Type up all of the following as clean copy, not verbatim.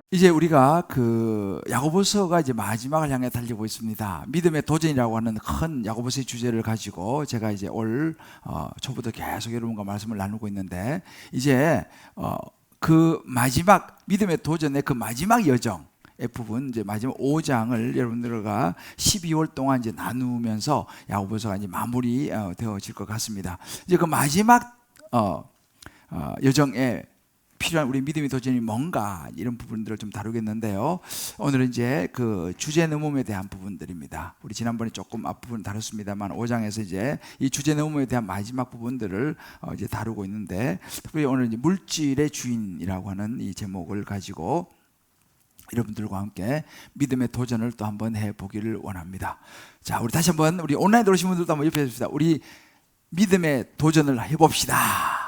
이제 우리가 그 야고보서가 이제 마지막을 향해 달리고 있습니다. 믿음의 도전이라고 하는 큰 야고보서의 주제를 가지고 제가 이제 올 초부터 계속 여러분과 말씀을 나누고 있는데, 이제 그 마지막 믿음의 도전의 그 마지막 여정의 부분, 이제 마지막 5장을 여러분들과 12월 동안 이제 나누면서 야고보서가 이제 마무리 되어질 것 같습니다. 이제 그 마지막 여정에 필요한 우리 믿음의 도전이 뭔가, 이런 부분들을 좀 다루겠는데요. 오늘은 이제 그 주제넘음에 대한 부분들입니다. 우리 지난번에 조금 앞부분 다뤘습니다만 5장에서 이제 이 주제넘음에 대한 마지막 부분들을 이제 다루고 있는데, 특별히 오늘 이제 물질의 주인이라고 하는 이 제목을 가지고 여러분들과 함께 믿음의 도전을 또 한번 해보기를 원합니다. 자, 우리 다시 한번 우리 온라인 들어오신 분들도 한번 옆에 해줍시다. 우리 믿음의 도전을 해봅시다.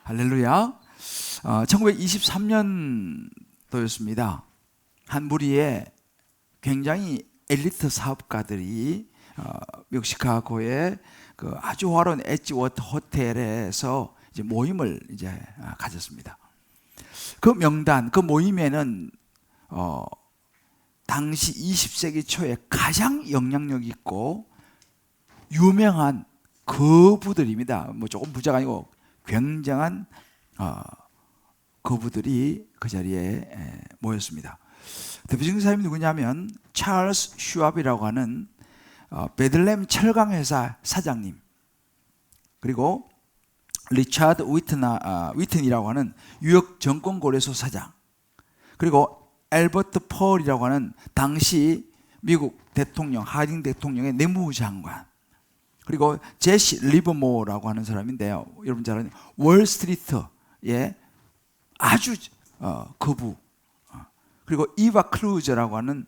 할렐루야. 1923년도였습니다. 한 무리의 굉장히 엘리트 사업가들이 미국 시카고의 그 아주 화려한 엣지워터 호텔에서 이제 모임을 이제 가졌습니다. 그 명단, 그 모임에는 당시 20세기 초에 가장 영향력 있고 유명한 거부들입니다. 뭐 조금 부자가 아니고 굉장한 거부들이 그 자리에 모였습니다. 대표적인 사람이 누구냐면 찰스 슈왑이라고 하는 베들레헴 철강회사 사장님, 그리고 리차드 위튼이라고 하는 뉴욕 정권거래소 사장, 그리고 엘버트 펄이라고 하는 당시 미국 대통령, 하딩 대통령의 내무장관, 그리고 제시 리버모어라고 하는 사람인데요, 여러분 잘 아는 월스트리트의 아주 거부, 그리고 이바 클루저라고 하는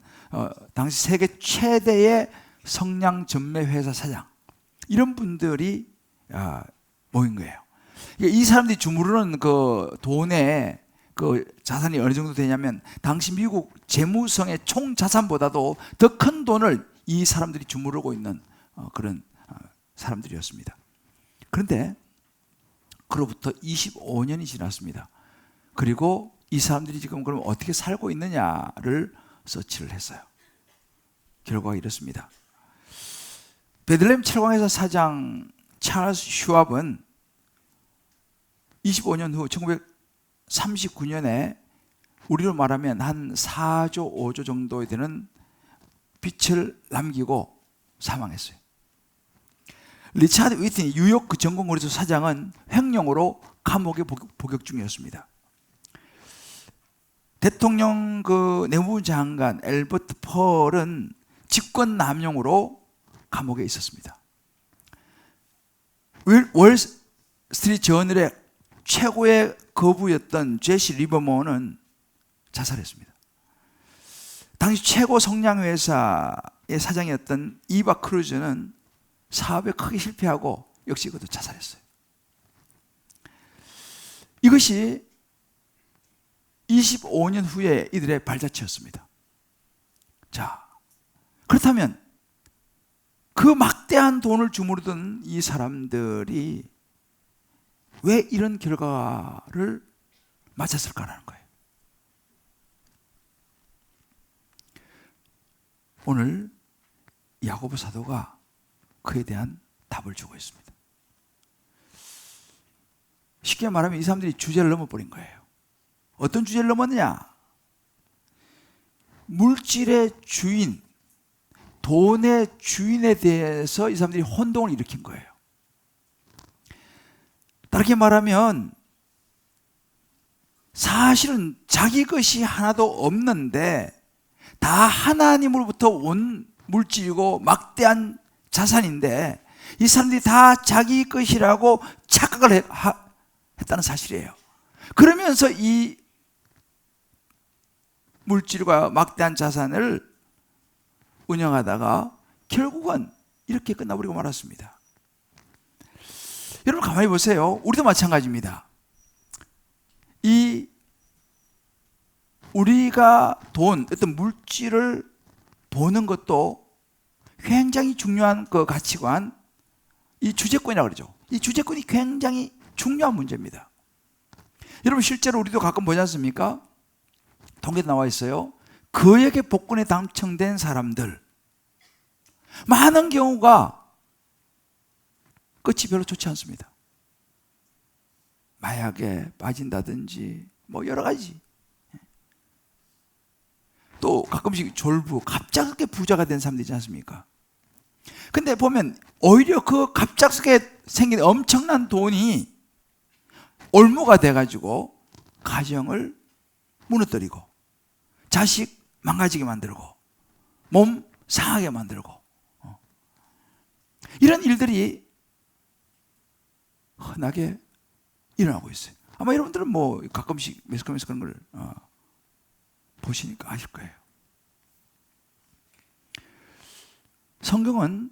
당시 세계 최대의 성냥 전매 회사 사장, 이런 분들이 모인 거예요. 이 사람들이 주무르는 그 돈의 그 자산이 어느 정도 되냐면, 당시 미국 재무성의 총 자산보다도 더 큰 돈을 이 사람들이 주무르고 있는 그런 사람들이었습니다. 그런데 그로부터 25년이 지났습니다. 그리고 이 사람들이 지금 그럼 어떻게 살고 있느냐를 서치를 했어요. 결과가 이렇습니다. 베들레헴 철강회사 사장 찰스 슈왑은 25년 후 1939년에 우리로 말하면 한 4조 5조 정도 되는 빚을 남기고 사망했어요. 리차드 위튼이 뉴욕 그 정권거래소 사장은 횡령으로 감옥에 복역 중이었습니다. 대통령 그 내무장관 엘버트 펄은 직권남용으로 감옥에 있었습니다. 월스트리트 저널의 최고의 거부였던 제시 리버모어는 자살했습니다. 당시 최고 성냥회사의 사장이었던 이바 크루즈는 사업에 크게 실패하고 역시 그것도 자살했어요. 이것이 25년 후에 이들의 발자취였습니다. 자, 그렇다면 그 막대한 돈을 주무르던 이 사람들이 왜 이런 결과를 맞았을까라는 거예요. 오늘 야고보 사도가 그에 대한 답을 주고 있습니다. 쉽게 말하면 이 사람들이 주제를 넘어버린 거예요. 어떤 주제를 넘었느냐? 물질의 주인, 돈의 주인에 대해서 이 사람들이 혼동을 일으킨 거예요. 다르게 말하면 사실은 자기 것이 하나도 없는데 다 하나님으로부터 온 물질이고 막대한 자산인데, 이 사람들이 다 자기 것이라고 착각을 했다는 사실이에요. 그러면서 이 물질과 막대한 자산을 운영하다가 결국은 이렇게 끝나버리고 말았습니다. 여러분 가만히 보세요. 우리도 마찬가지입니다. 우리가 어떤 물질을 보는 것도 굉장히 중요한 그 가치관, 이 주제권이라고 그러죠. 이 주제권이 굉장히 중요한 문제입니다. 여러분 실제로 우리도 가끔 보지 않습니까? 통계에 나와 있어요. 그에게 복권에 당첨된 사람들 많은 경우가 끝이 별로 좋지 않습니다. 마약에 빠진다든지 뭐 여러 가지. 또 가끔씩 졸부, 갑작스럽게 부자가 된 사람들 있지 않습니까? 근데 보면 오히려 그 갑작스럽게 생긴 엄청난 돈이 올무가 돼가지고 가정을 무너뜨리고 자식 망가지게 만들고 몸 상하게 만들고 이런 일들이 흔하게 일어나고 있어요. 아마 여러분들은 뭐 가끔씩 매스컴에서 그런 걸 보시니까 아실 거예요. 성경은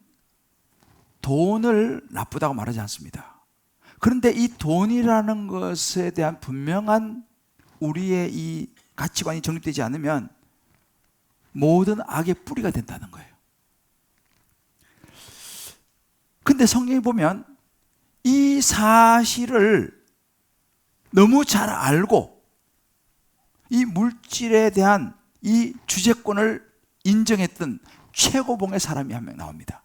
돈을 나쁘다고 말하지 않습니다. 그런데 이 돈이라는 것에 대한 분명한 우리의 이 가치관이 정립되지 않으면 모든 악의 뿌리가 된다는 거예요. 근데 성경에 보면 이 사실을 너무 잘 알고 이 물질에 대한 이 주재권을 인정했던 최고봉의 사람이 한 명 나옵니다.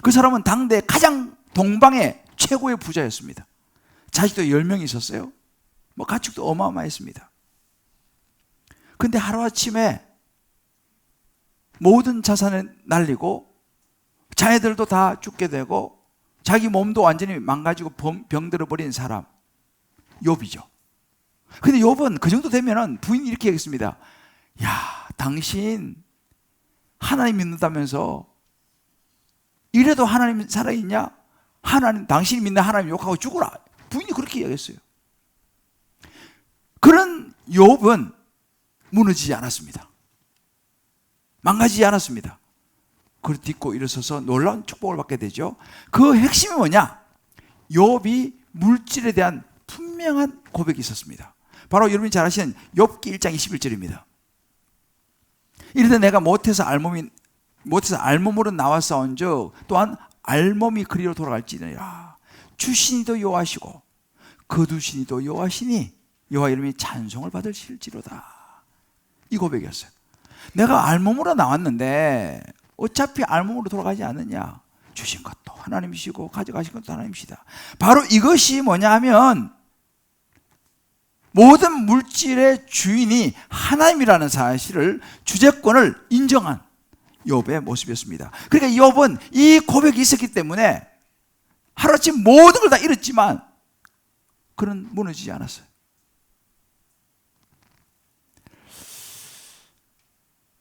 그 사람은 당대 가장 동방의 최고의 부자였습니다. 자식도 10명이 있었어요. 뭐 가축도 어마어마했습니다. 근데 하루아침에 모든 자산을 날리고 자녀들도 다 죽게 되고 자기 몸도 완전히 망가지고 병들어 버린 사람 욥이죠. 근데 욥은 그 정도 되면은 부인이 이렇게 얘기했습니다. 야, 당신 하나님 믿는다면서 이래도 하나님 살아있냐? 하나님, 당신이 믿는 하나님 욕하고 죽어라. 부인이 그렇게 얘기했어요. 그런 욥은 무너지지 않았습니다. 망가지지 않았습니다. 그걸 딛고 일어서서 놀라운 축복을 받게 되죠. 그 핵심이 뭐냐? 욥이 물질에 대한 분명한 고백이 있었습니다. 바로 여러분이 잘 아시는 욥기 1장 21절입니다. 이르되 내가 못해서 알몸으로 나왔사온즉 또한 알몸이 그리로 돌아갈지니라. 주시니도 여호와시고 거두시니도 여호와시니 여호와 이름이 찬송을 받으실지로다. 이 고백이었어요. 내가 알몸으로 나왔는데 어차피 알몸으로 돌아가지 않느냐. 주신 것도 하나님이시고 가져가신 것도 하나님이시다. 바로 이것이 뭐냐 하면 모든 물질의 주인이 하나님이라는 사실을, 주재권을 인정한 욥의 모습이었습니다. 그러니까 욥은 이 고백이 있었기 때문에 하루아침 모든 걸 다 잃었지만 그는 무너지지 않았어요.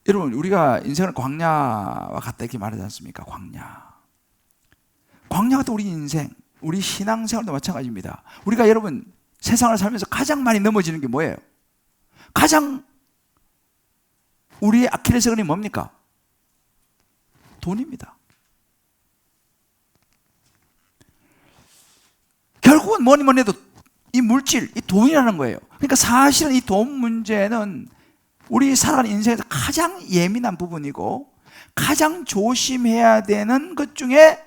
여러분, 우리가 인생을 광야와 같다 이렇게 말하지 않습니까? 광야 같은 우리 인생, 우리 신앙생활도 마찬가지입니다. 우리가 여러분 세상을 살면서 가장 많이 넘어지는 게 뭐예요? 가장 우리의 아킬레스건이 뭡니까? 돈입니다. 결국은 뭐니 해도 이 물질, 이 돈이라는 거예요. 그러니까 사실은 이 돈 문제는 우리 살아가는 인생에서 가장 예민한 부분이고 가장 조심해야 되는 것 중에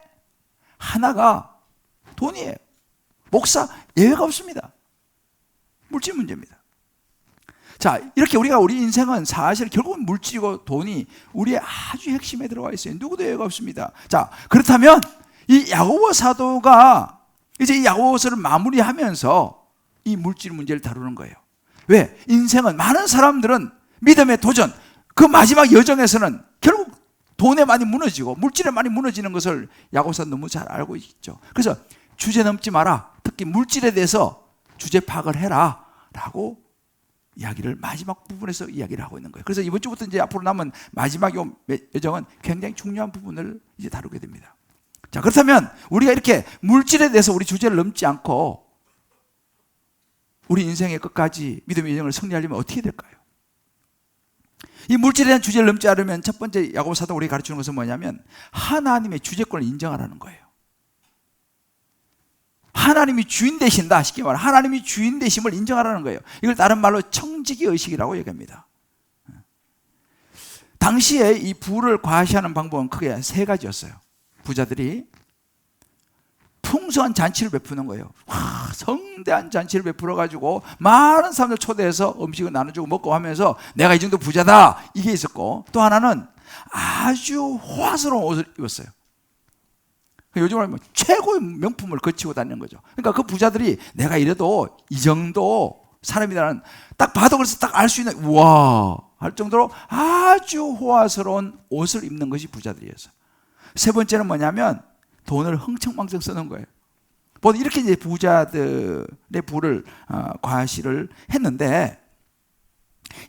하나가 돈이에요. 목사 예외가 없습니다. 물질 문제입니다. 자, 이렇게 우리 인생은 사실 결국은 물질이고 돈이 우리의 아주 핵심에 들어와 있어요. 누구도 예외가 없습니다. 자, 그렇다면 이 야고보 사도가 이제 이 야고보서를 마무리하면서 이 물질 문제를 다루는 거예요. 왜? 인생은 많은 사람들은 믿음의 도전, 그 마지막 여정에서는 결국 돈에 많이 무너지고 물질에 많이 무너지는 것을 야고보서 너무 잘 알고 있죠. 그래서 주제 넘지 마라. 특히 물질에 대해서 주제 파악을 해라 라고 이야기를 마지막 부분에서 이야기를 하고 있는 거예요. 그래서 이번 주부터 이제 앞으로 남은 마지막 여정은 굉장히 중요한 부분을 이제 다루게 됩니다. 자, 그렇다면 우리가 이렇게 물질에 대해서 우리 주제를 넘지 않고 우리 인생의 끝까지 믿음의 여정을 승리하려면 어떻게 될까요? 이 물질에 대한 주제를 넘지 않으면 첫 번째 야고보 사도가 우리에게 가르치는 것은 뭐냐면 하나님의 주재권을 인정하라는 거예요. 하나님이 주인 되신다. 쉽게 말해 하나님이 주인 되심을 인정하라는 거예요. 이걸 다른 말로 청지기 의식이라고 얘기합니다. 당시에 이 부를 과시하는 방법은 크게 세 가지였어요. 부자들이 풍성한 잔치를 베푸는 거예요. 성대한 잔치를 베풀어 가지고 많은 사람들 초대해서 음식을 나눠주고 먹고 하면서 내가 이 정도 부자다, 이게 있었고, 또 하나는 아주 호화스러운 옷을 입었어요. 요즘 말하면 최고의 명품을 거치고 다니는 거죠. 그러니까 그 부자들이 내가 이래도 이 정도 사람이라는, 딱 봐도 그래서 딱 알 수 있는, 우와 할 정도로 아주 호화스러운 옷을 입는 것이 부자들이었어요. 세 번째는 뭐냐면 돈을 흥청망청 쓰는 거예요. 보통 이렇게 이제 부자들의 부를 과시를 했는데,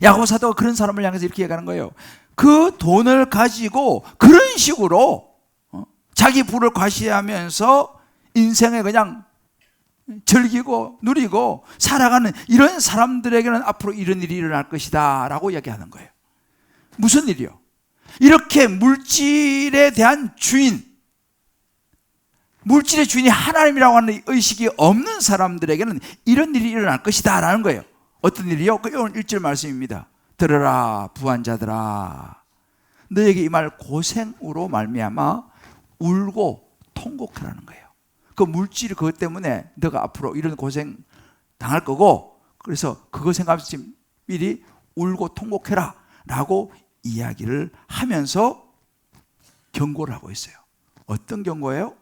야고보 사도가 그런 사람을 향해서 이렇게 얘기하는 거예요. 그 돈을 가지고 그런 식으로 자기 부를 과시하면서 인생에 그냥 즐기고 누리고 살아가는 이런 사람들에게는 앞으로 이런 일이 일어날 것이다 라고 이야기하는 거예요. 무슨 일이요? 이렇게 물질에 대한 주인, 물질의 주인이 하나님이라고 하는 의식이 없는 사람들에게는 이런 일이 일어날 것이다 라는 거예요. 어떤 일이요? 그 오늘 1절 말씀입니다. 들으라 부한자들아, 너에게 이 말 고생으로 말미암아 울고 통곡하라는 거예요. 그 물질이 그것 때문에 너가 앞으로 이런 고생 당할 거고, 그래서 그거 생각하면서 미리 울고 통곡해라 라고 이야기를 하면서 경고를 하고 있어요. 어떤 경고예요?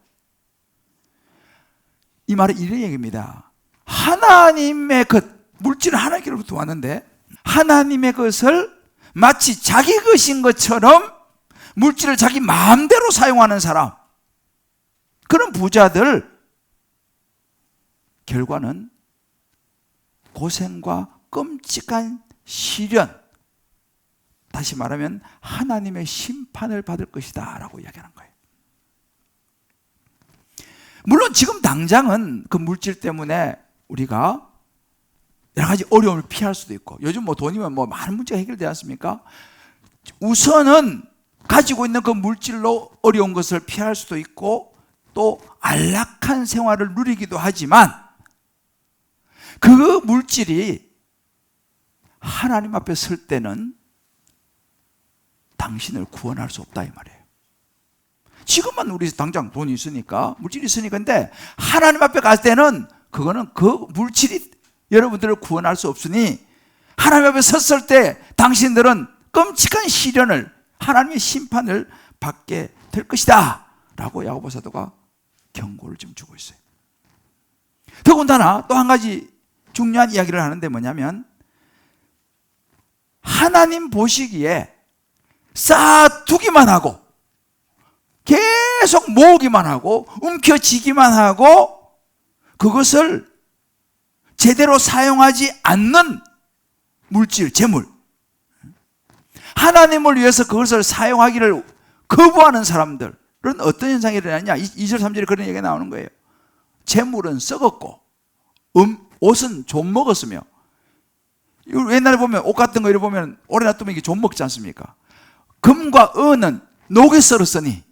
이 말은 이런 얘기입니다. 하나님의 것, 물질은 하나님께로부터 왔는데 하나님의 것을 마치 자기 것인 것처럼 물질을 자기 마음대로 사용하는 사람, 그런 부자들 결과는 고생과 끔찍한 시련, 다시 말하면 하나님의 심판을 받을 것이다 라고 이야기하는 거예요. 물론 지금 당장은 그 물질 때문에 우리가 여러 가지 어려움을 피할 수도 있고, 요즘 뭐 돈이면 뭐 많은 문제가 해결되지 않습니까? 우선은 가지고 있는 그 물질로 어려운 것을 피할 수도 있고, 또 안락한 생활을 누리기도 하지만 그 물질이 하나님 앞에 설 때는 당신을 구원할 수 없다 이 말이에요. 지금은 우리 당장 돈이 있으니까, 물질이 있으니까, 근데 하나님 앞에 갈 때는 그거는 그 물질이 여러분들을 구원할 수 없으니 하나님 앞에 섰을 때 당신들은 끔찍한 시련을, 하나님의 심판을 받게 될 것이다 라고 야고보 사도가 경고를 좀 주고 있어요. 더군다나 또 한 가지 중요한 이야기를 하는데 뭐냐면, 하나님 보시기에 쌓아두기만 하고 계속 모으기만 하고 움켜쥐기만 하고 그것을 제대로 사용하지 않는 물질, 재물, 하나님을 위해서 그것을 사용하기를 거부하는 사람들은 어떤 현상이 일어나냐? 2절 3절에 그런 얘기가 나오는 거예요. 재물은 썩었고 옷은 좀 먹었으며, 옛날에 보면 옷 같은 거 이렇게 보면 오래 놔두면 이게 좀 먹지 않습니까? 금과 은은 녹에 썰었으니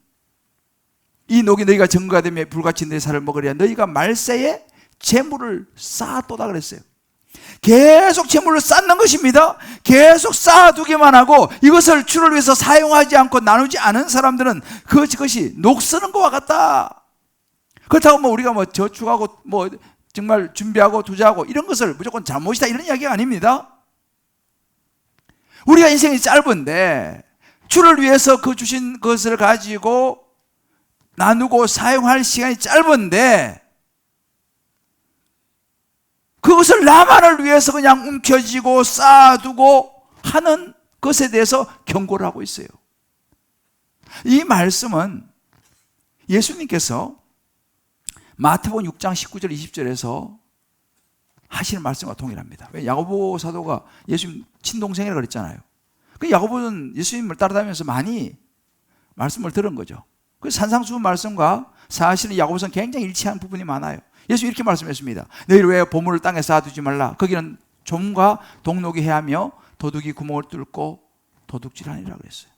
이 녹이 너희가 증거가 되며 불같이 내 살을 먹으리라. 너희가 말세에 재물을 쌓아도다 그랬어요. 계속 재물을 쌓는 것입니다. 계속 쌓아두기만 하고 이것을 주를 위해서 사용하지 않고 나누지 않은 사람들은 그것이 녹쓰는 것과 같다. 그렇다고 뭐 우리가 뭐 저축하고 뭐 정말 준비하고 투자하고 이런 것을 무조건 잘못이다 이런 이야기가 아닙니다. 우리가 인생이 짧은데 주를 위해서 그 주신 것을 가지고 나누고 사용할 시간이 짧은데 그것을 나만을 위해서 그냥 움켜쥐고 쌓아두고 하는 것에 대해서 경고를 하고 있어요. 이 말씀은 예수님께서 마태복음 6장 19절 20절에서 하시는 말씀과 동일합니다. 왜? 야고보 사도가 예수님 친동생이라고 그랬잖아요. 그 야고보는 예수님을 따라다니면서 많이 말씀을 들은 거죠. 그 산상수훈 말씀과 사실은 야고보서는 굉장히 일치하는 부분이 많아요. 예수 이렇게 말씀했습니다. 너희를 왜 보물을 땅에 쌓아두지 말라. 거기는 좀과 동록이 해하며 도둑이 구멍을 뚫고 도둑질하니라 그랬어요.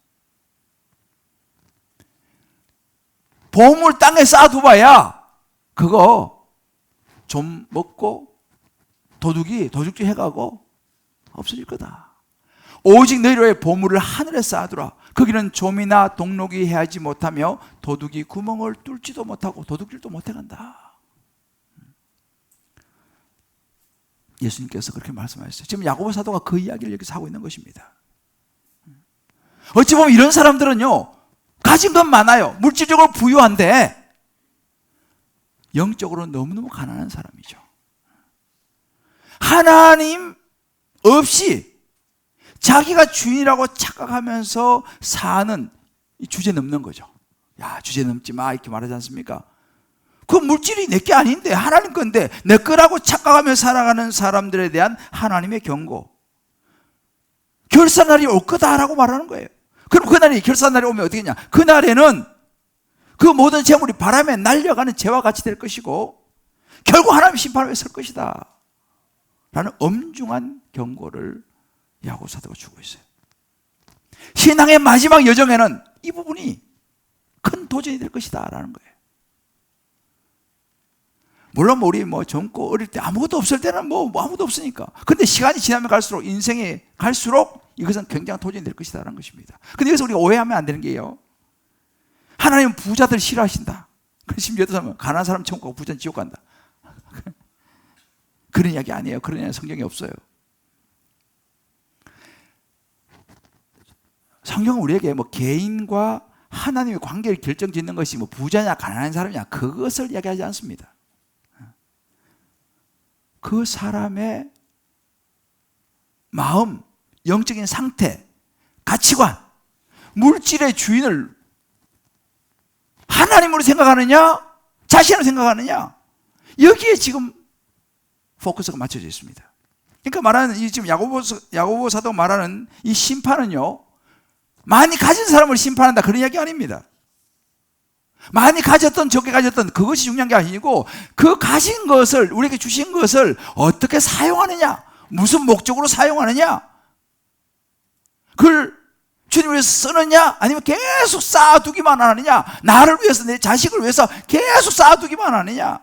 보물 땅에 쌓아두봐야 그거 좀 먹고 도둑이 도둑질 해가고 없어질 거다. 오직 너희로의 보물을 하늘에 쌓아두라. 거기는 좀이나 동록이 해하지 못하며 도둑이 구멍을 뚫지도 못하고 도둑질도 못해간다. 예수님께서 그렇게 말씀하셨어요. 지금 야고보 사도가 그 이야기를 여기서 하고 있는 것입니다. 어찌 보면 이런 사람들은요, 가진 건 많아요. 물질적으로 부유한데 영적으로 너무너무 가난한 사람이죠. 하나님 없이 자기가 주인이라고 착각하면서 사는 이 주제 넘는 거죠. 야, 주제 넘지 마 이렇게 말하지 않습니까? 그 물질이 내 게 아닌데 하나님 건데 내 거라고 착각하며 살아가는 사람들에 대한 하나님의 경고. 결산날이 올 거다라고 말하는 거예요. 그럼 그날이 결산날이 오면 어떻게 했냐? 그날에는 그 모든 재물이 바람에 날려가는 재와 같이 될 것이고 결국 하나님의 심판을 설 것이다 라는 엄중한 경고를 야고보 사도가 주고 있어요. 신앙의 마지막 여정에는 이 부분이 큰 도전이 될 것이다 라는 거예요. 물론 우리 젊고 어릴 때 아무것도 없을 때는 아무것도 없으니까. 근데 시간이 지나면 갈수록 인생이 갈수록 이것은 굉장한 도전이 될 것이다 라는 것입니다. 근데 여기서 우리가 오해하면 안 되는 게요, 하나님은 부자들 싫어하신다. 심지어 어떤 사람은 가난한 사람 천국 가고 부자는 지옥 간다. 그런 이야기 아니에요. 그런 이야기 성경에 없어요. 성경은 우리에게 개인과 하나님의 관계를 결정짓는 것이 부자냐 가난한 사람이냐 그것을 이야기하지 않습니다. 그 사람의 마음, 영적인 상태, 가치관, 물질의 주인을 하나님으로 생각하느냐 자신으로 생각하느냐, 여기에 지금 포커스가 맞춰져 있습니다. 그러니까 말하는 이 지금 야고보 사도 말하는 이 심판은요, 많이 가진 사람을 심판한다 그런 이야기 아닙니다. 많이 가졌던 적게 가졌던 그것이 중요한 게 아니고 그 가진 것을, 우리에게 주신 것을 어떻게 사용하느냐, 무슨 목적으로 사용하느냐, 그걸 주님을 위해서 쓰느냐 아니면 계속 쌓아두기만 하느냐, 나를 위해서 내 자식을 위해서 계속 쌓아두기만 하느냐,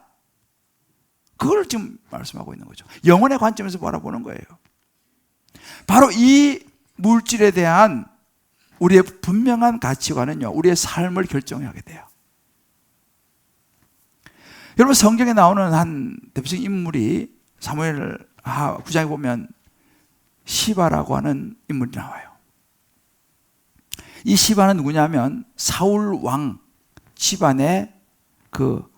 그걸 지금 말씀하고 있는 거죠. 영혼의 관점에서 바라보는 거예요. 바로 이 물질에 대한 우리의 분명한 가치관은요, 우리의 삶을 결정하게 돼요. 여러분, 성경에 나오는 한 대표적인 인물이 사무엘 9장에 보면 시바라고 하는 인물이 나와요. 이 시바는 누구냐면 사울 왕 집안의 그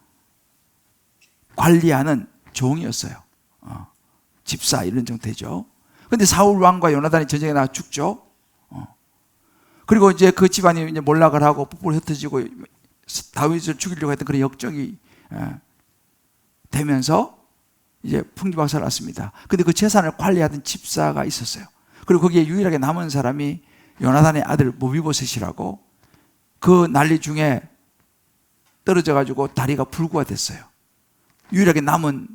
관리하는 종이었어요. 집사 이런 정도 되죠. 그런데 사울 왕과 요나단이 전쟁에 나가 죽죠. 그리고 이제 그 집안이 이제 몰락을 하고 뿔뿔이 흩어지고 다윗을 죽이려고 했던 그런 역적이 되면서 이제 풍기박살 났습니다. 근데 그 재산을 관리하던 집사가 있었어요. 그리고 거기에 유일하게 남은 사람이 요나단의 아들 모비보셋이라고, 그 난리 중에 떨어져 가지고 다리가 불구가 됐어요. 유일하게 남은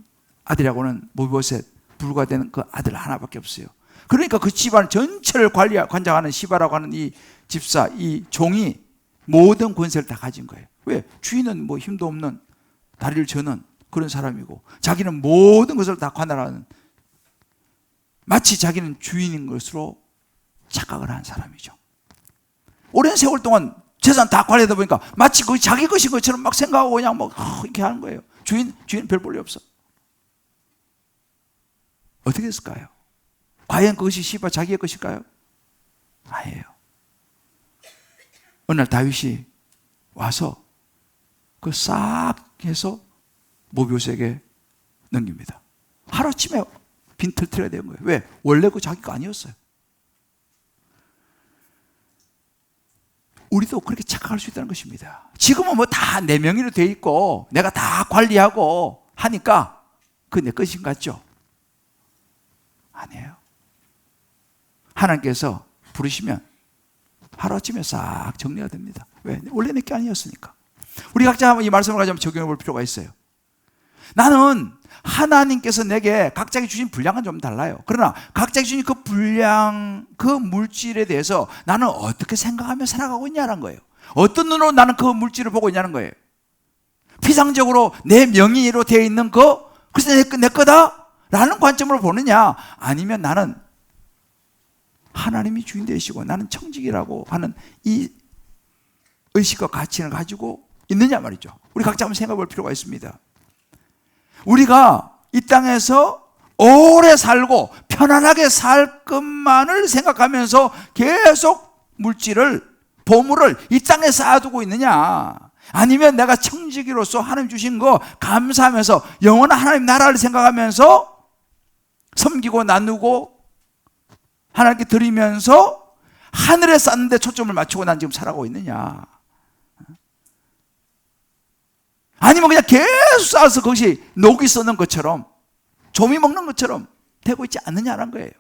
아들이라고는 모비보셋, 불구가 되는 그 아들 하나밖에 없어요. 그러니까 그 집안 전체를 관장하는 시바라고 하는 이 집사, 이 종이 모든 권세를 다 가진 거예요. 왜? 주인은 힘도 없는, 다리를 저는 그런 사람이고 자기는 모든 것을 다 관할하는, 마치 자기는 주인인 것으로 착각을 한 사람이죠. 오랜 세월 동안 재산 다 관리하다 보니까 마치 그게 자기 것인 것처럼 막 생각하고 그냥 이렇게 하는 거예요. 주인 별 볼일 없어. 어떻게 됐을까요? 과연 그것이 시바 자기의 것일까요? 아니에요. 어느 날 다윗이 와서 그 싹 해서 모비보셋에게 넘깁니다. 하루아침에 빈털 틀어야 되는 거예요. 왜? 원래 그 자기 거 아니었어요. 우리도 그렇게 착각할 수 있다는 것입니다. 지금은 다 내 명의로 돼 있고 내가 다 관리하고 하니까 그게 내 것인 것 같죠? 아니에요. 하나님께서 부르시면 하루아침에 싹 정리가 됩니다. 왜? 원래 내 게 아니었으니까. 우리 각자 이 말씀을 가지고 적용해 볼 필요가 있어요. 나는 하나님께서 내게 각자에게 주신 분량은 좀 달라요. 그러나 각자에게 주신 그 분량, 그 물질에 대해서 나는 어떻게 생각하며 살아가고 있냐는 거예요. 어떤 눈으로 나는 그 물질을 보고 있냐는 거예요. 피상적으로 내 명의로 되어 있는 거, 그래서 내 거다? 라는 관점으로 보느냐, 아니면 나는 하나님이 주인 되시고 나는 청직이라고 하는 이 의식과 가치를 가지고 있느냐 말이죠. 우리 각자 한번 생각해 볼 필요가 있습니다. 우리가 이 땅에서 오래 살고 편안하게 살 것만을 생각하면서 계속 물질을, 보물을 이 땅에 쌓아두고 있느냐, 아니면 내가 청지기로서 하나님 주신 거 감사하면서 영원한 하나님 나라를 생각하면서 섬기고 나누고 하나님께 드리면서 하늘에 쌓는 데 초점을 맞추고 난 지금 살아가고 있느냐, 아니면 그냥 계속 쌓아서 그것이 녹이 쏘는 것처럼 조미 먹는 것처럼 되고 있지 않느냐는 거예요.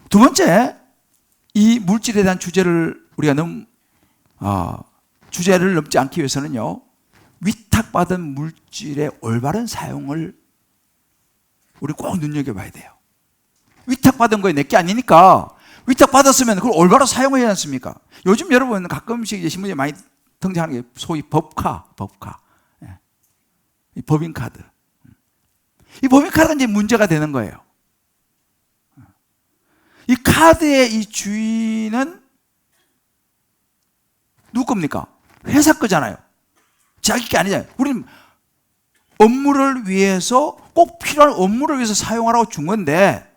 두 번째, 이 물질에 대한 주제를 우리가 주제를 넘지 않기 위해서는요, 위탁받은 물질의 올바른 사용을 우리 꼭 눈여겨봐야 돼요. 위탁받은 거에 내게 아니니까 위탁받았으면 그걸 올바로 사용해야 하지 않습니까? 요즘 여러분 가끔씩 이제 신문에 많이 등장하는 게 소위 법카. 예. 이 법인카드. 이 법인카드가 이제 문제가 되는 거예요. 이 카드의 이 주인은 누구 겁니까? 회사 거잖아요. 자기 게 아니잖아요. 우리는 업무를 위해서, 꼭 필요한 업무를 위해서 사용하라고 준 건데,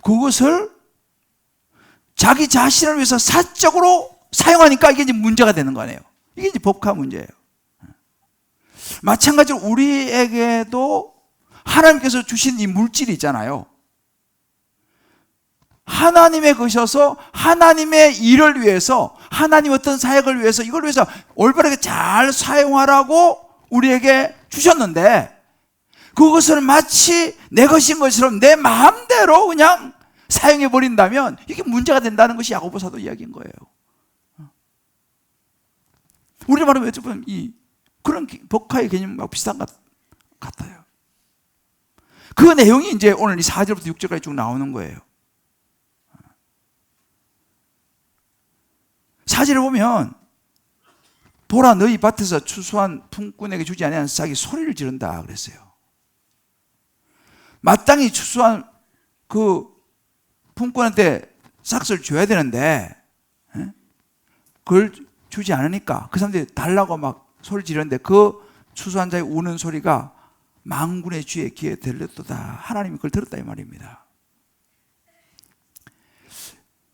그것을 자기 자신을 위해서 사적으로 사용하니까 이게 이제 문제가 되는 거네요. 이게 이제 법카 문제예요. 마찬가지로 우리에게도 하나님께서 주신 이 물질이 있잖아요. 하나님의 것이어서 하나님의 일을 위해서, 하나님 어떤 사역을 위해서, 이걸 위해서 올바르게 잘 사용하라고 우리에게 주셨는데, 그것을 마치 내 것인 것처럼 내 마음대로 그냥 사용해 버린다면 이게 문제가 된다는 것이 야고보 사도 이야기인 거예요. 우리 말하면 여러분 이 그런 법카의 개념하고 비슷한 것 같아요. 그 내용이 이제 오늘 이 4절부터 6절까지 쭉 나오는 거예요. 4절에 보면, 보라, 너희 밭에서 추수한 품꾼에게 주지 아니하는 싹이 소리를 지른다 그랬어요. 마땅히 추수한 그 품꾼한테 싹을 줘야 되는데 그걸 주지 않으니까 그 사람들이 달라고 막 소리 지르는데, 그 추수한 자의 우는 소리가 만군의 주의 귀에 들렸도다. 하나님이 그걸 들었다 이 말입니다.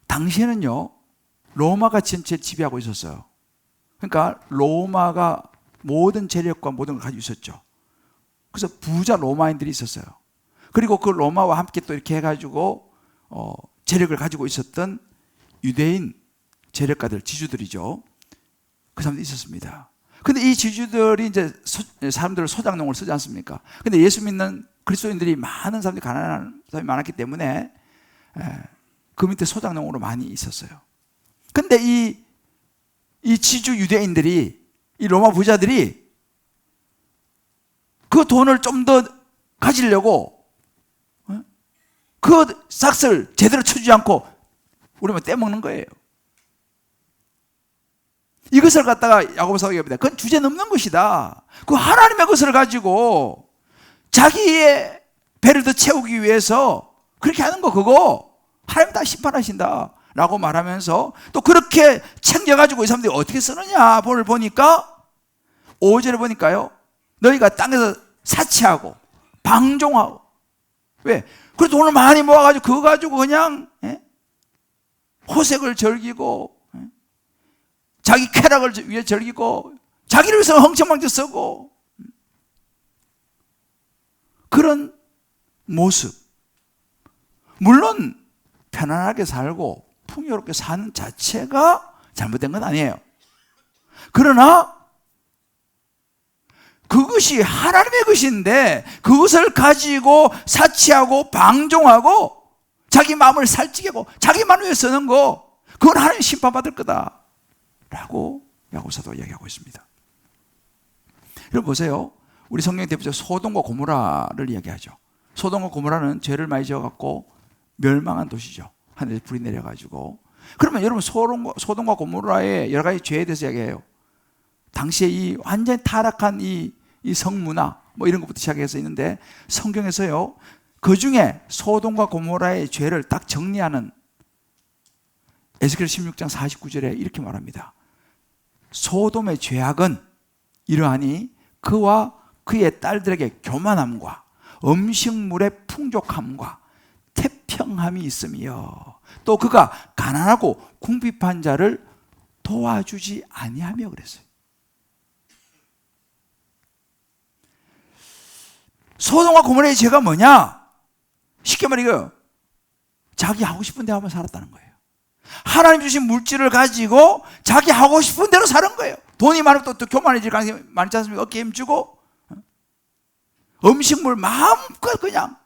당시에는요, 로마가 전체 지배하고 있었어요. 그러니까 로마가 모든 재력과 모든 걸 가지고 있었죠. 그래서 부자 로마인들이 있었어요. 그리고 그 로마와 함께 또 이렇게 해가지고 재력을 가지고 있었던 유대인 재력가들, 지주들이죠. 그 사람들이 있었습니다. 근데 이 지주들이 이제 사람들을 소장농을 쓰지 않습니까? 근데 예수 믿는 그리스도인들이 많은 사람들이, 가난한 사람이 많았기 때문에 그 밑에 소장농으로 많이 있었어요. 근데 이 지주 유대인들이, 이 로마 부자들이 그 돈을 좀 더 가지려고 그 싹을 제대로 쳐주지 않고 우리만 떼먹는 거예요. 이것을 갖다가 야고보 사도가 얘기합니다. 그건 주제 넘는 것이다. 그 하나님의 것을 가지고 자기의 배를 더 채우기 위해서 그렇게 하는 거, 그거 하나님 다 심판하신다 라고 말하면서, 또 그렇게 챙겨가지고 이 사람들이 어떻게 쓰느냐 본을 보니까 5절에 보니까요, 너희가 땅에서 사치하고 방종하고. 왜? 그래서 돈을 많이 모아가지고 그거 가지고 그냥 호색을 즐기고 자기 쾌락을 위해 즐기고 자기를 위해서 헝청망청 쓰고, 그런 모습. 물론 편안하게 살고 풍요롭게 사는 자체가 잘못된 건 아니에요. 그러나 그것이 하나님의 것인데 그것을 가지고 사치하고 방종하고 자기 마음을 살찌게고 자기만 위해 쓰는 거, 그건 하나님 심판받을 거다 라고 야고보 사도가 이야기하고 있습니다. 여러분 보세요. 우리 성경의 대표적 소돔과 고모라를 이야기하죠. 소돔과 고모라는 죄를 많이 지어갖고 멸망한 도시죠. 하늘에서 불이 내려가지고. 그러면 여러분 소돔과 고모라의 여러 가지 죄에 대해서 이야기해요. 당시에 이 완전히 타락한 이 성문화 뭐 이런 것부터 시작해서 있는데, 성경에서요 그 중에 소돔과 고모라의 죄를 딱 정리하는 에스겔 16장 49절에 이렇게 말합니다. 소돔의 죄악은 이러하니 그와 그의 딸들에게 교만함과 음식물의 풍족함과 태평함이 있으며 또 그가 가난하고 궁핍한 자를 도와주지 아니하며 그랬어요. 소돔과 고모라의 죄가 뭐냐? 쉽게 말해 자기 하고 싶은 대로 하면 살았다는 거예요. 하나님 주신 물질을 가지고 자기 하고 싶은 대로 사는 거예요. 돈이 많으면 또 교만해질 가능성이 많지 않습니까? 어깨 힘주고 음식물 마음껏 그냥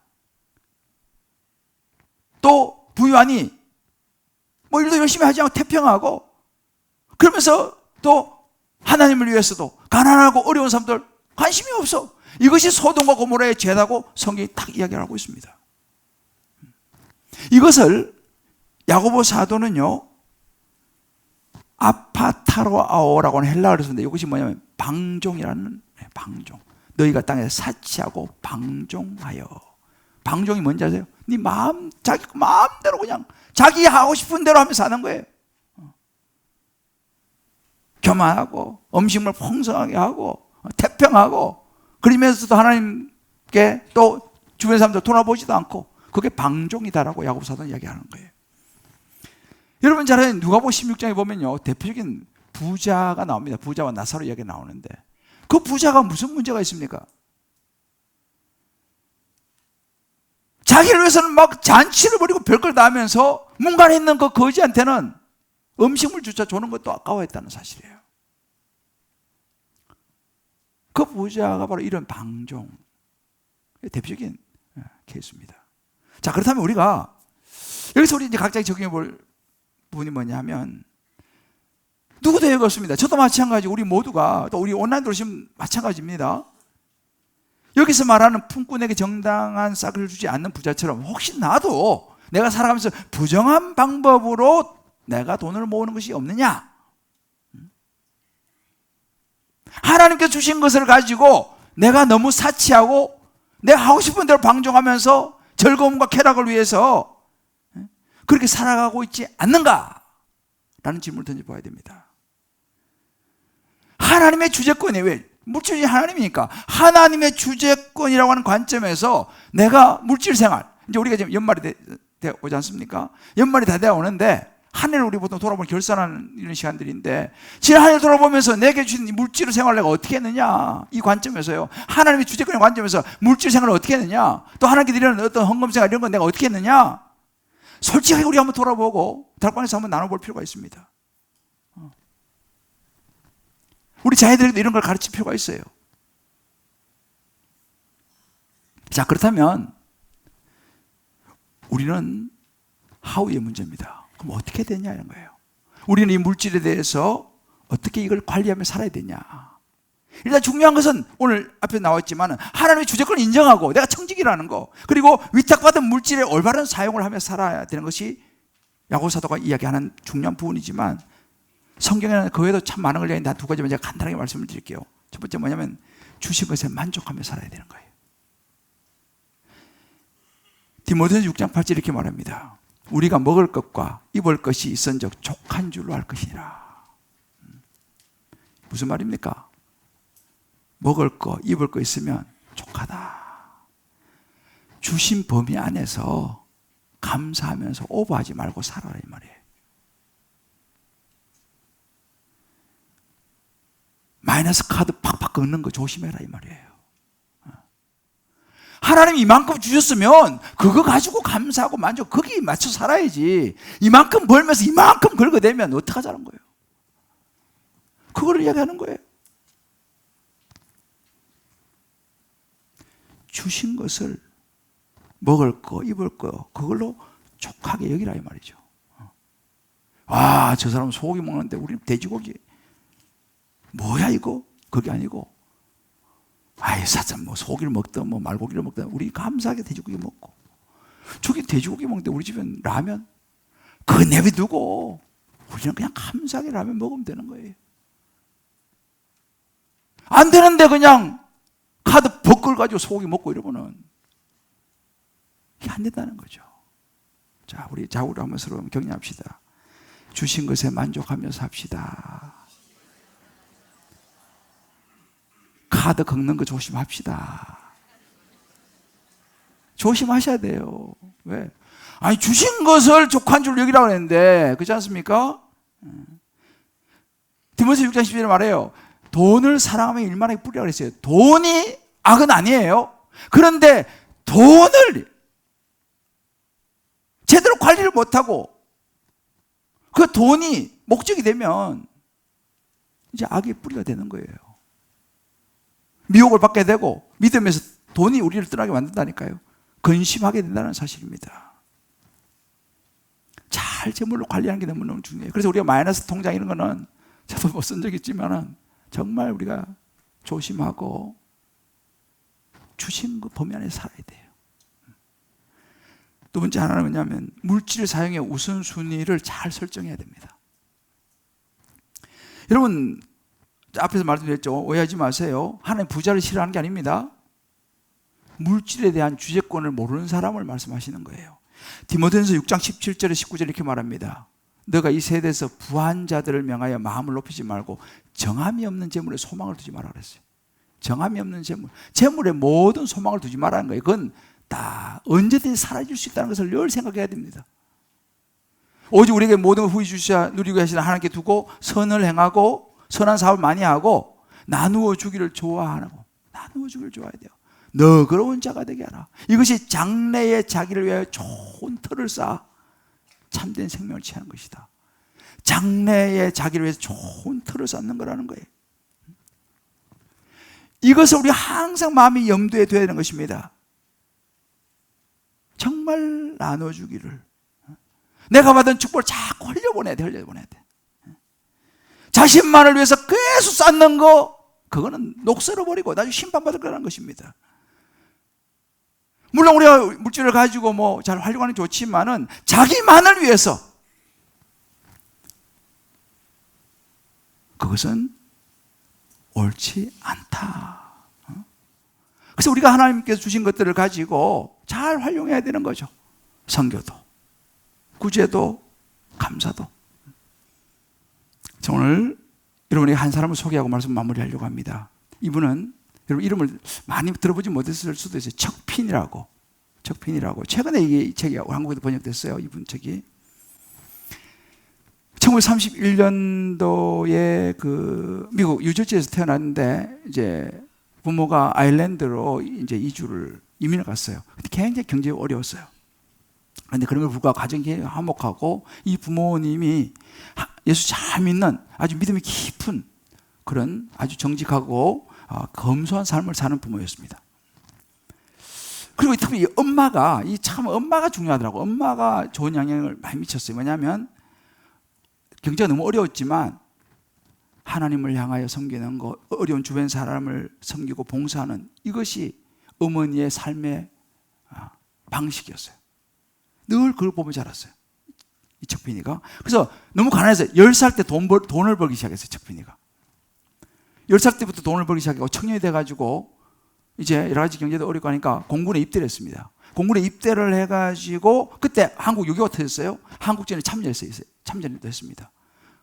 또 부유하니 뭐 일도 열심히 하지 않고 태평하고 그러면서 또 하나님을 위해서도 가난하고 어려운 사람들 관심이 없어. 이것이 소돔과 고모라의 죄라고 성경이 딱 이야기를 하고 있습니다. 이것을 야고보 사도는요 아파타로아오라고 하는 헬라어를 쓰는데 이것이 뭐냐면 방종이라는 방종. 너희가 땅에서 사치하고 방종하여. 방종이 뭔지 아세요? 네 마음, 자기 마음대로 그냥 자기 하고 싶은 대로 하면서 사는 거예요. 교만하고 음식물 풍성하게 하고 태평하고 그러면서도 하나님께 또 주변 사람들 돌아보지도 않고 그게 방종이다라고 야고보 사도는 이야기하는 거예요. 여러분 잘 아는 누가복음 16장에 보면요 대표적인 부자가 나옵니다. 부자와 나사로 이야기가 나오는데 그 부자가 무슨 문제가 있습니까? 자기를 위해서는 막 잔치를 벌이고 별걸 다 하면서 문간에 있는 그 거지한테는 음식물조차 주는 것도 아까워했다는 사실이에요. 그 부자가 바로 이런 방종 대표적인 케이스입니다. 자, 그렇다면 우리가 여기서 우리 이제 각자 적용해 볼 부분이 뭐냐 하면 누구도 여기 없습니다. 저도 마찬가지고 우리 모두가 또 우리 온라인 들어오시면 마찬가지입니다. 여기서 말하는 품꾼에게 정당한 싹을 주지 않는 부자처럼 혹시 나도 내가 살아가면서 부정한 방법으로 내가 돈을 모으는 것이 없느냐? 하나님께서 주신 것을 가지고 내가 너무 사치하고 내가 하고 싶은 대로 방종하면서 즐거움과 쾌락을 위해서 그렇게 살아가고 있지 않는가? 라는 질문을 던져봐야 됩니다. 하나님의 주재권이 왜? 물질이 하나님이니까 하나님의 주재권이라고 하는 관점에서 내가 물질 생활 이제 우리가 지금 연말이 오지 않습니까? 연말이 다 되어 오는데 한 해를 우리 보통 돌아보면 결산하는 이런 시간들인데 지난 한 해 돌아보면서 내게 주신 물질 생활을 내가 어떻게 했느냐 이 관점에서요 하나님의 주재권의 관점에서 물질 생활을 어떻게 했느냐 또 하나님께 드리는 어떤 헌금 생활 이런 건 내가 어떻게 했느냐 솔직하게 우리 한번 돌아보고 달관에서 한번 나눠볼 필요가 있습니다. 우리 자녀들에게도 이런 걸 가르칠 필요가 있어요. 자, 그렇다면 우리는 하우의 문제입니다. 그럼 어떻게 되냐 이런 거예요. 우리는 이 물질에 대해서 어떻게 이걸 관리하며 살아야 되냐. 일단 중요한 것은 오늘 앞에 나왔지만 하나님의 주재권을 인정하고 내가 청직이라는 거 그리고 위탁받은 물질의 올바른 사용을 하며 살아야 되는 것이 야고보 사도가 이야기하는 중요한 부분이지만 성경에는 그 외에도 참 많은 걸 이야기하는데 한 두 가지만 제가 간단하게 말씀을 드릴게요. 첫 번째 뭐냐면 주신 것에 만족하며 살아야 되는 거예요. 디모데전서 6장 8절 이렇게 말합니다. 우리가 먹을 것과 입을 것이 있은즉 족한 줄로 알 것이니라. 무슨 말입니까? 먹을 거, 입을 거 있으면 족하다. 주신 범위 안에서 감사하면서 오버하지 말고 살아라 이 말이에요. 마이너스 카드 팍팍 걷는 거 조심해라 이 말이에요. 하나님이 이만큼 주셨으면 그거 가지고 감사하고 만족 거기에 맞춰 살아야지. 이만큼 벌면서 이만큼 긁어대면 어떡하자는 거예요. 그거를 이야기하는 거예요. 주신 것을 먹을 거 입을 거 그걸로 족하게 여기라 이 말이죠. 아, 저 사람은 소고기 먹는데 우리는 돼지고기 뭐야 이거? 그게 아니고 아이 사참 뭐 소고기를 먹든 뭐 말고기를 먹든 우리 감사하게 돼지고기 먹고 저기 돼지고기 먹는데 우리 집엔 라면 그거 내비두고 우리는 그냥 감사하게 라면 먹으면 되는 거예요. 안 되는데 그냥 카드 벗걸 가지고 소고기 먹고 이러면은 안 된다는 거죠. 자, 우리 좌우로 한번 서로 격려합시다. 주신 것에 만족하며 삽시다. 카드 긁는 거 조심합시다. 조심하셔야 돼요. 왜? 아니, 주신 것을 족한 줄 여기라고 했는데, 그렇지 않습니까? 디모데 6장 10절에 말해요. 돈을 사랑하면 일만하게 뿌리라고 그랬어요. 돈이 악은 아니에요. 그런데 돈을 제대로 관리를 못하고 그 돈이 목적이 되면 이제 악의 뿌리가 되는 거예요. 미혹을 받게 되고 믿음에서 돈이 우리를 떠나게 만든다니까요. 근심하게 된다는 사실입니다. 잘 재물로 관리하는 게 너무너무 중요해요. 그래서 우리가 마이너스 통장 이런 거는 저도 못 쓴 적 있지만은 정말 우리가 조심하고 주신 거 범위 안에 살아야 돼요. 두 번째 하나는 뭐냐면 물질 사용의 우선순위를 잘 설정해야 됩니다. 여러분, 앞에서 말씀드렸죠. 오해하지 마세요. 하나님 부자를 싫어하는 게 아닙니다. 물질에 대한 주재권을 모르는 사람을 말씀하시는 거예요. 디모데전서 6장 17절에 19절에 이렇게 말합니다. 너가 이 세대에서 부한 자들을 명하여 마음을 높이지 말고 정함이 없는 재물에 소망을 두지 말라 그랬어요. 정함이 없는 재물, 재물에 모든 소망을 두지 말라는 거예요. 그건 다 언제든지 사라질 수 있다는 것을 늘 생각해야 됩니다. 오직 우리에게 모든 걸 후히 주시사 누리고 하시는 하나님께 두고 선을 행하고 선한 사업을 많이 하고 나누어 주기를 좋아하고 나누어 주기를 좋아해야 돼요. 너그러운 자가 되게 하라. 이것이 장래의 자기를 위하여 좋은 터를 쌓아 참된 생명을 취하는 것이다. 장래의 자기를 위해서 좋은 터를 쌓는 거라는 거예요. 이것을 우리 항상 마음이 염두에 둬야 되는 것입니다. 정말 나눠주기를. 내가 받은 축복을 자꾸 흘려보내야 돼. 자신만을 위해서 계속 쌓는 거, 그거는 녹슬어버리고 나중에 심판받을 거라는 것입니다. 물론 우리가 물질을 가지고 뭐 잘 활용하는 게 좋지만은 자기만을 위해서 그것은 옳지 않다. 그래서 우리가 하나님께서 주신 것들을 가지고 잘 활용해야 되는 거죠. 선교도, 구제도, 감사도. 자, 오늘 여러분에게 한 사람을 소개하고 말씀 마무리하려고 합니다. 이분은 여러분 이름을 많이 들어보지 못했을 수도 있어요. 척핀이라고. 최근에 이 책이 한국에도 번역됐어요. 이분 책이. 1931년도에 그 미국 뉴저지에서 태어났는데 이제 부모가 아일랜드로 이제 이민을 갔어요. 근데 굉장히 경제가 어려웠어요. 그런데 그럼에도 불구하고 가정이 화목하고 이 부모님이 예수 잘 믿는 아주 믿음이 깊은 그런 아주 정직하고 검소한 삶을 사는 부모였습니다. 그리고 특히 엄마가 엄마가 중요하더라고. 엄마가 좋은 영향을 많이 미쳤어요. 뭐냐면 경제가 너무 어려웠지만 하나님을 향하여 섬기는 것, 어려운 주변 사람을 섬기고 봉사하는 이것이 어머니의 삶의 방식이었어요. 늘 그걸 보며 자랐어요. 이 척빈이가. 그래서 너무 가난해서 10살 때 돈을 벌기 시작했어요. 척빈이가. 10살 때부터 돈을 벌기 시작하고 청년이 돼가지고 이제 여러 가지 경제도 어렵고 하니까 공군에 입대를 했습니다. 공군에 입대를 해가지고 그때 한국 6.25가 터졌어요. 한국전에 참전도 했습니다.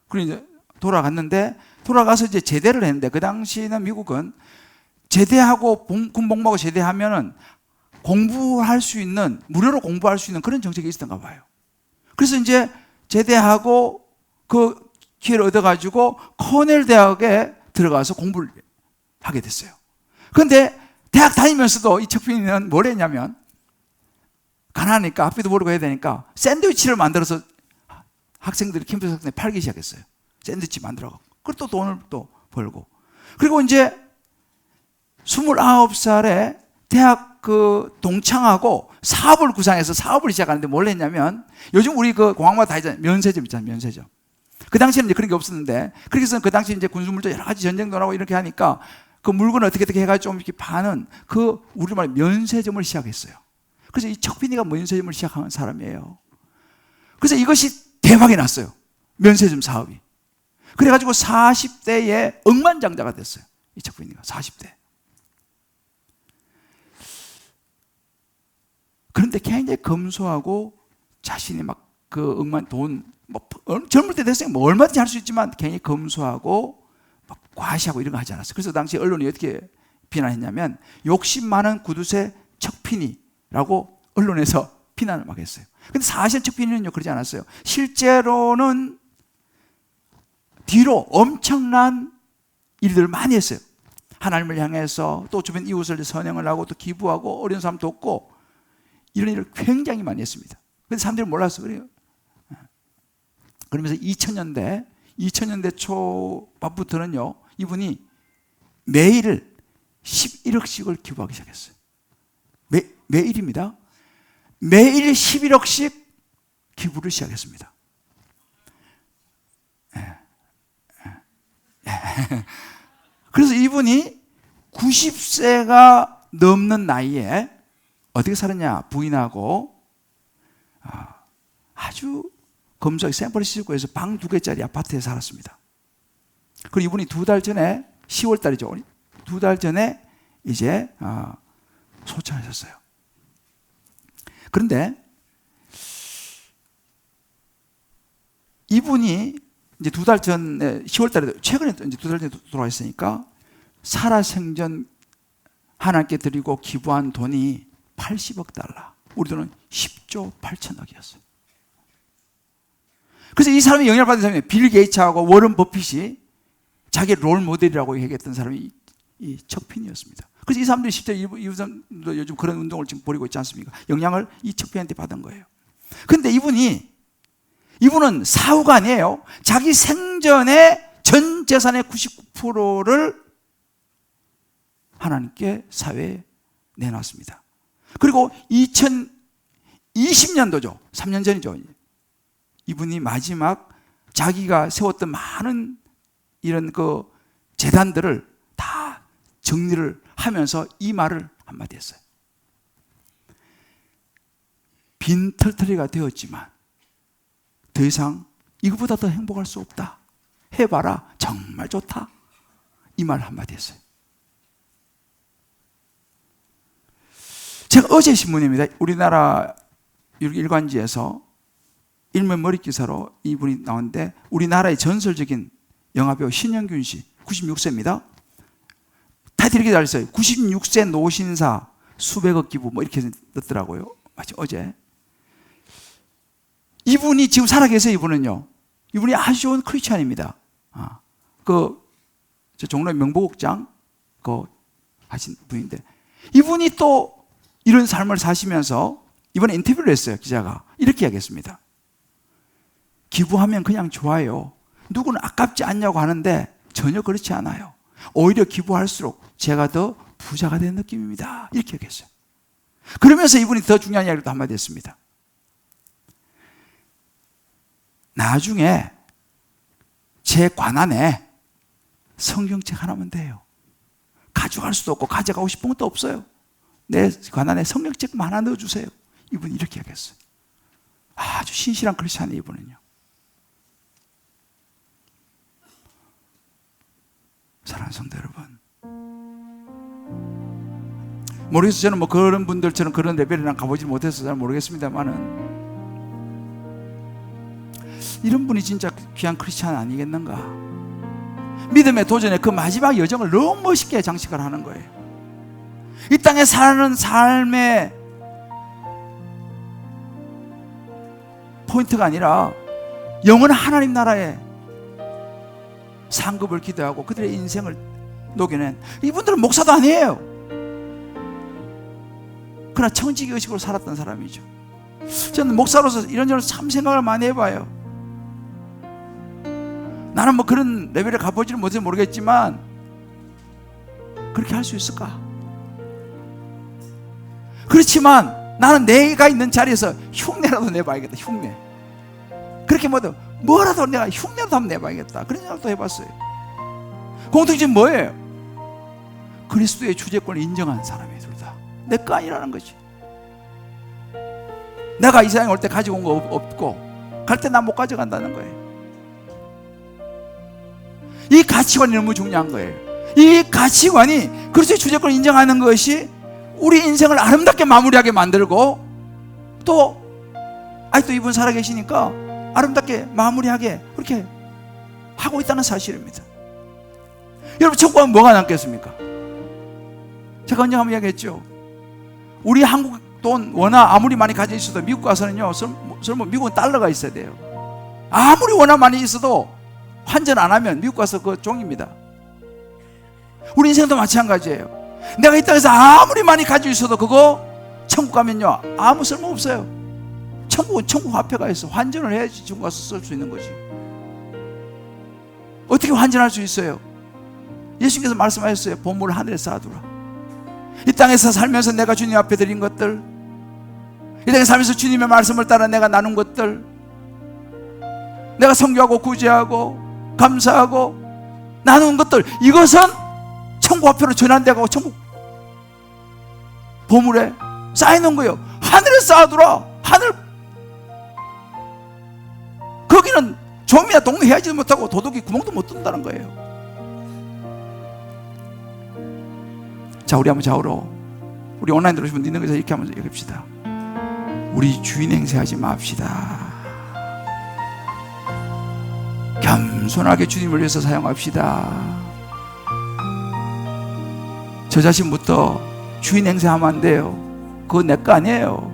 그리고 이제 돌아가서 이제 제대를 했는데 그 당시는 미국은 제대하고 군복무하고 제대하면은 공부할 수 있는, 무료로 공부할 수 있는 그런 정책이 있었던가 봐요. 그래서 이제 제대하고 그 기회를 얻어가지고 코넬 대학에 들어가서 공부를 하게 됐어요. 그런데 대학 다니면서도 이 척빈이는 뭘 했냐면 가난하니까 학비도 벌고 해야 되니까 샌드위치를 만들어서 학생들이 캠퍼스 학생들이 팔기 시작했어요. 샌드위치 만들어갖고. 그리고 또 돈을 또 벌고. 그리고 이제 29살에 대학 그 동창하고 사업을 구상해서 사업을 시작하는데 뭘 했냐면 요즘 우리 그 공항마다 다 있잖아요. 면세점 있잖아요. 면세점. 그 당시에는 이제 그런 게 없었는데 그래서 그 당시 이제 군수물자 여러 가지 전쟁도 나고 이렇게 하니까 그 물건을 어떻게 해가지고 좀 이렇게 파는 그 우리말 면세점을 시작했어요. 그래서 이 척빈이가 면세점을 시작한 사람이에요. 그래서 이것이 대박이 났어요. 면세점 사업이. 그래가지고 40대에 억만장자가 됐어요. 이 척빈이가 40대. 그런데 굉장히 검소하고 자신이 막 그 억만 돈, 뭐 젊을 때 됐으니까 뭐 얼마든지 할 수 있지만 굉장히 검소하고 막 과시하고 이런 거 하지 않았어요. 그래서 당시 언론이 어떻게 비난했냐면 욕심 많은 구두쇠 척핀이라고 언론에서 비난을 막 했어요. 근데 사실 척핀이는요 그러지 않았어요. 실제로는 뒤로 엄청난 일들을 많이 했어요. 하나님을 향해서 또 주변 이웃을 선행을 하고 또 기부하고 어려운 사람 돕고 이런 일을 굉장히 많이 했습니다. 근데 사람들이 몰랐어요. 그래요. 그러면서 2000년대 초반부터는요 이분이 매일 11억씩을 기부하기 시작했어요. 매일입니다. 매일 11억씩 기부를 시작했습니다. 그래서 이분이 90세가 넘는 나이에 어떻게 살았냐? 부인하고 아주 검소하게 샌프란시스코에서 방 2개짜리 아파트에 살았습니다. 그리고 이분이 2달 전에 10월 달이죠. 2달 전에 이제 소천하셨어요. 그런데 이분이 이제 2달 전에 10월 달에 최근에 이제 2달 전에 돌아가셨으니까 살아생전 하나님께 드리고 기부한 돈이 80억 달러. 우리 돈은 10조 8천억이었어요. 그래서 이 사람이 영향을 받은 사람이 빌 게이츠하고 워런 버핏이 자기 롤 모델이라고 얘기했던 사람이 이 척핀이었습니다. 그래서 이 사람들이 실제 이 사람도 요즘 그런 운동을 지금 벌이고 있지 않습니까? 영향을 이 척핀한테 받은 거예요. 그런데 이분은 사후가 아니에요. 자기 생전에 전 재산의 99%를 하나님께 사회에 내놨습니다. 그리고 2020년도죠. 3년 전이죠. 이분이 마지막 자기가 세웠던 많은 이런 그 재단들을 다 정리를 하면서 이 말을 한마디 했어요. 빈털터리가 되었지만 더 이상 이거보다 더 행복할 수 없다. 해봐라. 정말 좋다. 이 말 한마디 했어요. 제가 어제 신문입니다. 우리나라 일간지에서 일면 머리 기사로 이분이 나왔는데 우리나라의 전설적인 영화배우 신영균 씨 96세입니다. 타이틀이 이렇게 달렸어요. 96세 노신사 수백억 기부 뭐 이렇게 넣더라고요. 마치 어제. 이분이 지금 살아계세요. 이분이 아주 좋은 크리스찬입니다. 저 종로의 명보국장 하신 분인데 이분이 또 이런 삶을 사시면서 이번에 인터뷰를 했어요. 기자가 이렇게 이야기했습니다. 기부하면 그냥 좋아요. 누구는 아깝지 않냐고 하는데 전혀 그렇지 않아요. 오히려 기부할수록 제가 더 부자가 된 느낌입니다. 이렇게 얘기했어요. 그러면서 이분이 더 중요한 이야기를 또 한마디 했습니다. 나중에 제 관안에 성경책 하나면 돼요. 가져갈 수도 없고 가져가고 싶은 것도 없어요. 내 관안에 성경책만 하나 넣어주세요. 이분이 이렇게 얘기했어요. 아주 신실한 크리스찬이에요. 이분은요. 사랑하는 성도 여러분, 모르겠어요. 저는 뭐 그런 분들처럼 그런 레벨이랑 가보지 못해서 잘 모르겠습니다만은 이런 분이 진짜 귀한 크리스찬 아니겠는가? 믿음의 도전의 그 마지막 여정을 너무 멋있게 장식을 하는 거예요. 이 땅에 사는 삶의 포인트가 아니라 영원한 하나님 나라에 상급을 기대하고 그들의 인생을 녹여낸 이분들은 목사도 아니에요. 그러나 청지기 의식으로 살았던 사람이죠. 저는 목사로서 이런저런 참 생각을 많이 해봐요. 나는 뭐 그런 레벨에 가보지는 못해서 모르겠지만 그렇게 할 수 있을까? 그렇지만 나는 내가 있는 자리에서 흉내라도 내봐야겠다. 흉내. 그렇게 뭐라도 내가 흉내라도 한번 내봐야겠다. 그런 생각도 해봤어요. 공통점은 뭐예요? 그리스도의 주제권을 인정한 사람이에요. 둘 다. 내 거 아니라는 거지. 내가 이 세상에 올 때 가지고 온 거 없고 갈 때 난 못 가져간다는 거예요. 이 가치관이 너무 중요한 거예요. 이 가치관이 그리스도의 주제권을 인정하는 것이 우리 인생을 아름답게 마무리하게 만들고 또 아직도 이분 살아계시니까 아름답게 마무리하게 그렇게 하고 있다는 사실입니다. 여러분, 천국 가면 뭐가 남겠습니까? 제가 언제 한번 이야기했죠. 우리 한국 돈 워낙 아무리 많이 가지고 있어도 미국 가서는요, 설마 미국은 달러가 있어야 돼요. 아무리 워낙 많이 있어도 환전 안 하면 미국 가서 그 종입니다. 우리 인생도 마찬가지예요. 내가 이 땅에서 아무리 많이 가지고 있어도 그거 천국 가면요 아무 쓸모 없어요. 천국은 천국 화폐가 있어. 환전을 해야지 천국 가서 쓸 수 있는 거지. 어떻게 환전할 수 있어요? 예수님께서 말씀하셨어요. 보물을 하늘에 쌓아두라. 이 땅에서 살면서 내가 주님 앞에 드린 것들, 이 땅에 살면서 주님의 말씀을 따라 내가 나눈 것들, 내가 선교하고 구제하고 감사하고 나눈 것들, 이것은 천국 화폐로 전환되고 천국 보물에 쌓이는 거예요. 하늘에 쌓아두라. 하늘, 거기는 좀이나 동해하지도 못하고 도둑이 구멍도 못 뚫는다는 거예요. 자, 우리 한번 좌우로, 우리 온라인 들으시면 있는 것에서 이렇게 한번 얘기합시다. 우리 주인 행세하지 맙시다. 겸손하게 주님을 위해서 사용합시다. 저 자신부터 주인 행세하면 안 돼요. 그거 내 거 아니에요.